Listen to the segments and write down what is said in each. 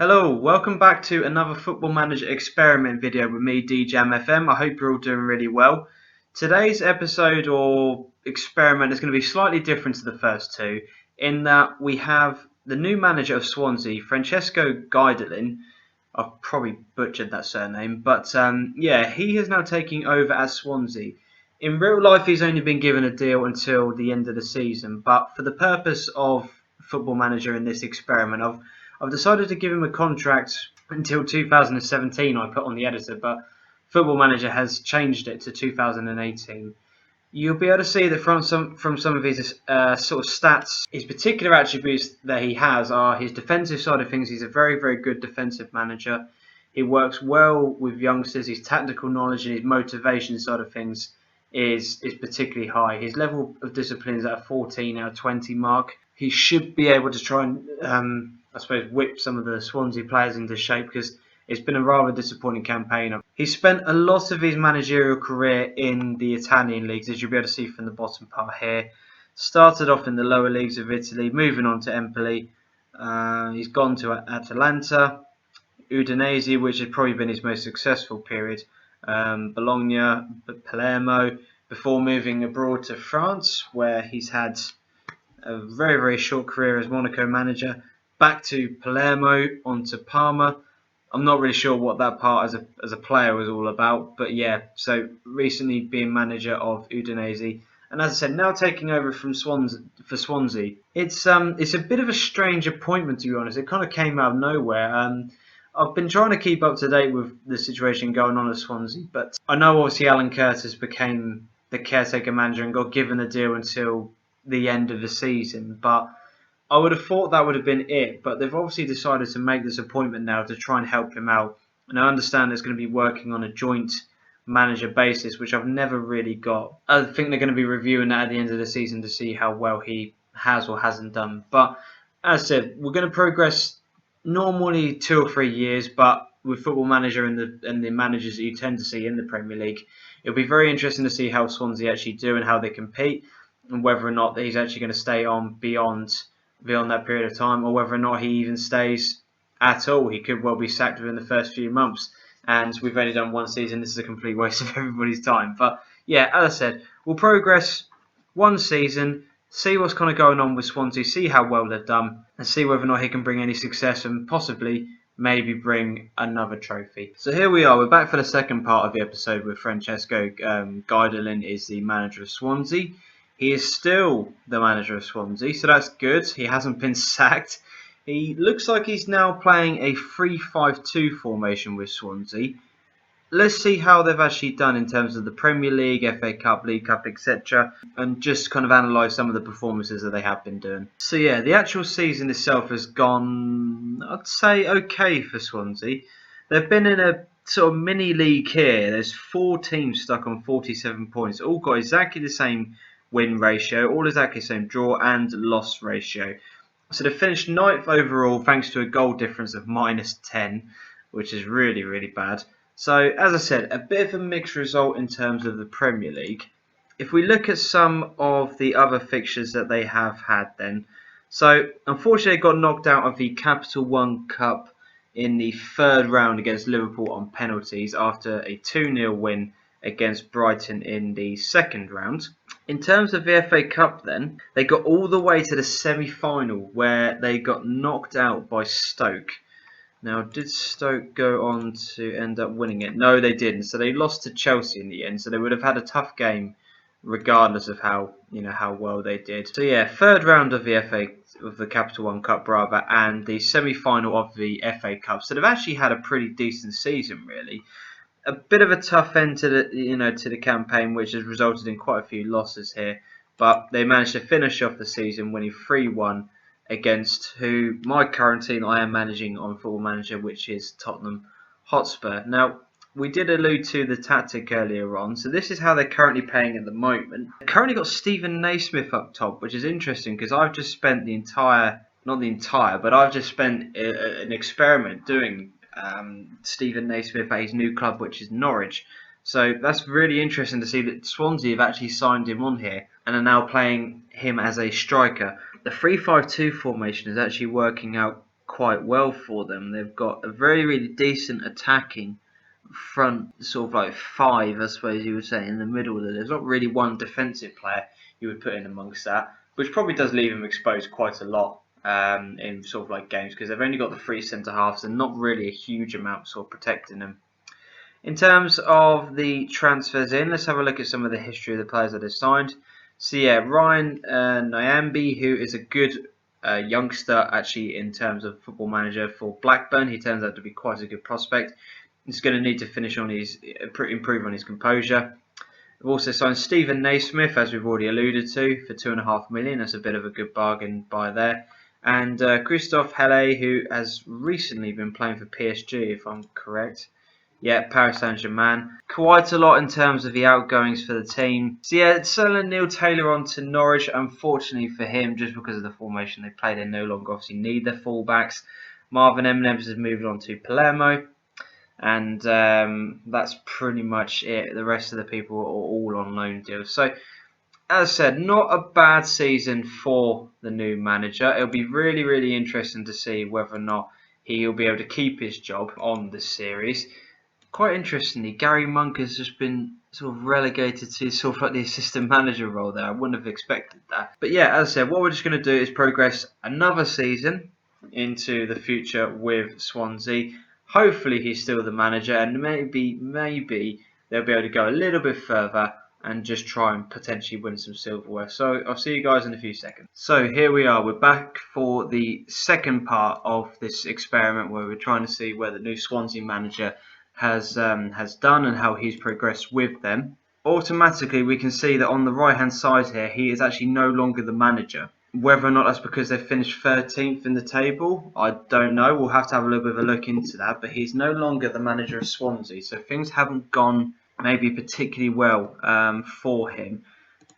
Hello, welcome back to another Football Manager experiment video with me, DJamFM. I hope you're all doing really well. Today's episode or experiment is going to be slightly different to the first two in that we have the new manager of Swansea, Francesco Guidolin. I've probably butchered that surname, but yeah, he is now taking over at Swansea. In real life, he's only been given a deal until the end of the season, but for the purpose of Football Manager in this experiment, I've decided to give him a contract until 2017. I put on the editor, but Football Manager has changed it to 2018. You'll be able to see that from some of his sort of stats, his particular attributes that he has are his defensive side of things. He's a very good defensive manager. He works well with youngsters. His tactical knowledge and his motivation side of things is particularly high. His level of discipline is at a 14 out of 20 mark. He should be able to try and I suppose whip some of the Swansea players into shape because it's been a rather disappointing campaign. He spent a lot of his managerial career in the Italian leagues, as you'll be able to see from the bottom part here. Started off in the lower leagues of Italy, moving on to Empoli. He's gone to Atalanta, Udinese, which has probably been his most successful period, Bologna, Palermo, before moving abroad to France, where he's had a very short career as Monaco manager. Back to Palermo, onto Parma. I'm not really sure what that part as a player was all about, but yeah, so recently being manager of Udinese, and as I said, now taking over from Swansea. It's a bit of a strange appointment, to be honest. It kind of came out of nowhere. I've been trying to keep up to date with the situation going on at Swansea, but I know obviously Alan Curtis became the caretaker manager and got given a deal until the end of the season, but I would have thought that would have been it, but they've obviously decided to make this appointment now to try and help him out. And I understand it's going to be working on a joint manager basis, which I've never really got. I think they're going to be reviewing that at the end of the season to see how well he has or hasn't done. But as I said, we're going to progress normally 2 or 3 years, but with Football Manager and the managers that you tend to see in the Premier League, it'll be very interesting to see how Swansea actually do and how they compete, and whether or not he's actually going to stay on beyond that period of time, or whether or not he even stays at all. He could well be sacked within the first few months, and we've only done one season. This is a complete waste of everybody's time. But yeah, as I said, we'll progress one season, see what's kind of going on with Swansea, see how well they've done, and see whether or not he can bring any success and possibly maybe bring another trophy. So here we are, we're back for the second part of the episode with Francesco Guidolin is the manager of Swansea. He is still the manager of Swansea, so that's good. He hasn't been sacked. He looks like he's now playing a 3-5-2 formation with Swansea. Let's see how they've actually done in terms of the Premier League, FA Cup, League Cup, etc. and just kind of analyse some of the performances that they have been doing. So yeah, the actual season itself has gone, I'd say, okay for Swansea. They've been in a sort of mini league here. There's 4 teams stuck on 47 points, all got exactly the same win ratio, all exactly the same draw and loss ratio. So they finished 9th overall thanks to a goal difference of -10, which is really bad. So as I said, a bit of a mixed result in terms of the Premier League. If we look at some of the other fixtures that they have had then, so unfortunately they got knocked out of the Capital One Cup in the 3rd round against Liverpool on penalties after a 2-0 win against Brighton in the 2nd round. In terms of the FA Cup then, they got all the way to the semi-final where they got knocked out by Stoke. Now, did Stoke go on to end up winning it? No, they didn't. So they lost to Chelsea in the end. So they would have had a tough game regardless of how well they did. So yeah, 3rd round of the Capital One Cup rather, and the semi-final of the FA Cup. So they've actually had a pretty decent season really. A bit of a tough end to the campaign, which has resulted in quite a few losses here. But they managed to finish off the season winning 3-1 against my current team I am managing on Football Manager, which is Tottenham Hotspur. Now, we did allude to the tactic earlier on, so this is how they're currently playing at the moment. They've currently got Stephen Naismith up top, which is interesting because I've just spent I've just spent an experiment doing Stephen Naismith at his new club, which is Norwich. So that's really interesting to see that Swansea have actually signed him on here and are now playing him as a striker. The 3-5-2 formation is actually working out quite well for them. They've got a very, really decent attacking front, sort of like five, I suppose you would say, in the middle. There's not really one defensive player you would put in amongst that, which probably does leave them exposed quite a lot in sort of like games, because they've only got the three centre halves and not really a huge amount sort of protecting them. In terms of the transfers in, let's have a look at some of the history of the players that have signed. So yeah, Ryan Nyambe, who is a good youngster actually in terms of football manager for Blackburn. He turns out to be quite a good prospect. He's going to need to finish on his improve on his composure. We've also signed Stephen Naismith, as we've already alluded to, for £2.5 million. That's a bit of a good bargain buy there. And Christophe Hele, who has recently been playing for PSG, if I'm correct. Yeah, Paris Saint-Germain. Quite a lot in terms of the outgoings for the team. So yeah, selling Neil Taylor on to Norwich. Unfortunately for him, just because of the formation they play, they no longer obviously need their fullbacks. Marvin Eminems has moved on to Palermo. And that's pretty much it. The rest of the people are all on loan deals. So, as I said, not a bad season for the new manager. It'll be really, really interesting to see whether or not he'll be able to keep his job on this series. Quite interestingly, Gary Monk has just been sort of relegated to sort of like the assistant manager role there. I wouldn't have expected that. But yeah, as I said, what we're just going to do is progress another season into the future with Swansea. Hopefully he's still the manager, and maybe they'll be able to go a little bit further and just try and potentially win some silverware. So I'll see you guys in a few seconds. So here we are. We're back for the second part of this experiment where we're trying to see where the new Swansea manager has done and how he's progressed with them. Automatically we can see that on the right hand side here he is actually no longer the manager. Whether or not that's because they finished 13th in the table, I don't know. We'll have to have a little bit of a look into that. But he's no longer the manager of Swansea, so things haven't gone maybe particularly well for him.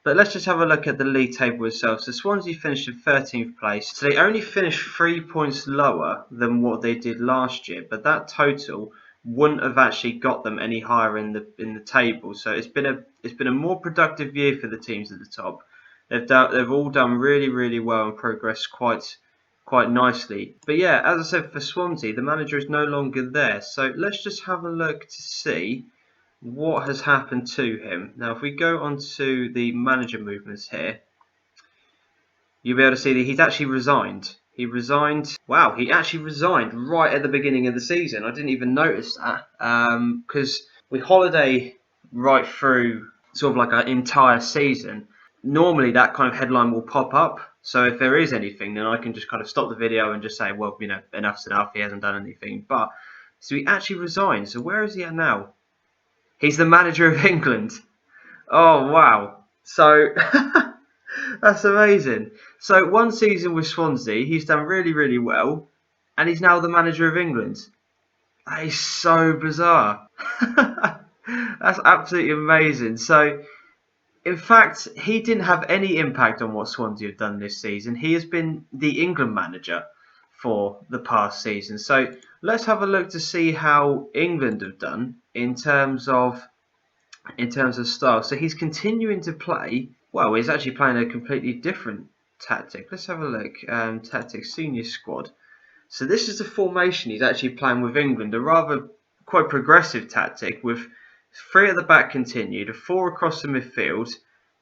But let's just have a look at the league table itself. So Swansea finished in 13th place. So they only finished 3 points lower than what they did last year. But that total wouldn't have actually got them any higher in the table. So it's been a more productive year for the teams at the top. They've all done really, really well and progressed quite nicely. But yeah, as I said, for Swansea, the manager is no longer there. So let's just have a look to see what has happened to him. Now, if we go on to the manager movements here, you'll be able to see that he's actually resigned. He resigned. Wow, he actually resigned right at the beginning of the season. I didn't even notice that because we holiday right through sort of like an entire season. Normally that kind of headline will pop up. So if there is anything, then I can just kind of stop the video and just say, well, you know, enough's enough. He hasn't done anything. But so he actually resigned. So where is he at now? He's the manager of England. Oh, wow. So that's amazing. So one season with Swansea, he's done really, really well. And he's now the manager of England. That is so bizarre. That's absolutely amazing. So, in fact, he didn't have any impact on what Swansea have done this season. He has been the England manager for the past season. So let's have a look to see how England have done in terms of style. So he's continuing to play. Well, he's actually playing a completely different tactic. Let's have a look. Tactics senior squad. So this is the formation he's actually playing with England. A rather quite progressive tactic with 3 at the back continued, 4 across the midfield,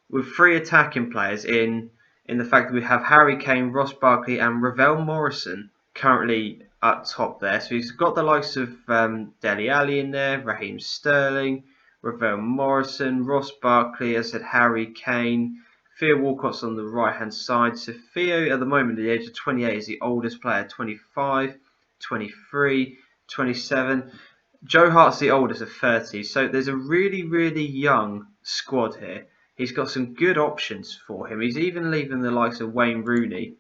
with 3 attacking players in the fact that we have Harry Kane, Ross Barkley and Ravel Morrison currently up top there. So he's got the likes of Dele Alli in there, Raheem Sterling, Ravel Morrison, Ross Barkley, as I said, Harry Kane, Theo Walcott's on the right hand side. So Theo at the moment at the age of 28 is the oldest player, 25, 23, 27. Joe Hart's the oldest at 30, so there's a really, really young squad here. He's got some good options for him. He's even leaving the likes of Wayne Rooney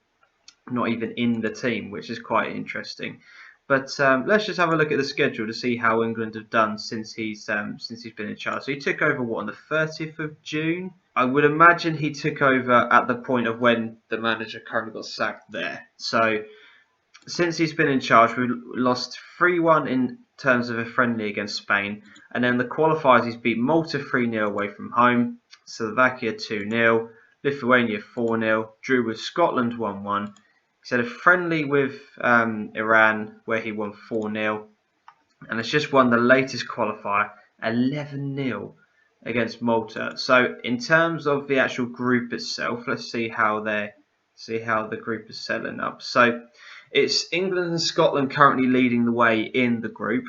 not even in the team, which is quite interesting. But let's just have a look at the schedule to see how England have done since he's been in charge. So he took over on the 30th of June. I would imagine he took over at the point of when the manager currently got sacked there. So since he's been in charge, we lost 3-1 in terms of a friendly against Spain, and then the qualifiers he's beat Malta 3-0 away from home, Slovakia 2-0, Lithuania 4-0, drew with Scotland 1-1, He's had a friendly with Iran where he won 4-0, and has just won the latest qualifier 11-0 against Malta. So in terms of the actual group itself, let's see how the group is settling up. So it's England and Scotland currently leading the way in the group.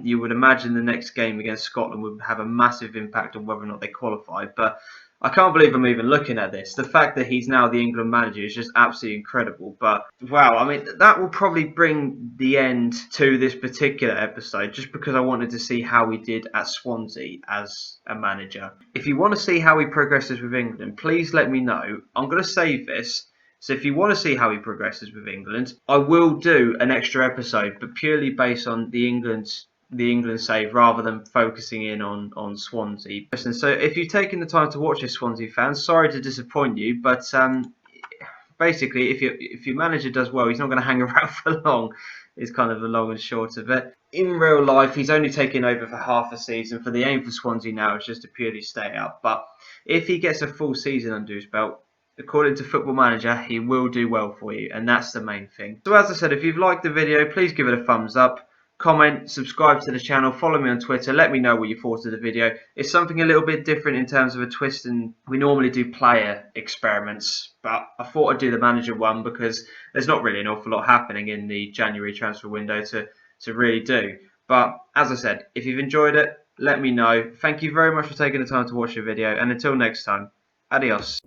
You would imagine the next game against Scotland would have a massive impact on whether or not they qualified, but I can't believe I'm even looking at this. The fact that he's now the England manager is just absolutely incredible. But wow, I mean, that will probably bring the end to this particular episode, just because I wanted to see how he did at Swansea as a manager. If you want to see how he progresses with England, please let me know. I'm going to save this. So if you want to see how he progresses with England, I will do an extra episode, but purely based on the England save rather than focusing in on Swansea. So if you've taken the time to watch this, Swansea fans, sorry to disappoint you, but basically if your manager does well, he's not going to hang around for long, is kind of the long and short of it. In real life, he's only taking over for half a season. For the aim for Swansea now is just to purely stay up, but if he gets a full season under his belt, according to Football Manager, he will do well for you, and that's the main thing. So as I said, if you've liked the video, please give it a thumbs up, comment, subscribe to the channel, follow me on Twitter, let me know what you thought of the video. It's something a little bit different in terms of a twist, and we normally do player experiments, but I thought I'd do the manager one because there's not really an awful lot happening in the January transfer window to really do. But as I said, if you've enjoyed it, let me know. Thank you very much for taking the time to watch the video, and until next time, adios.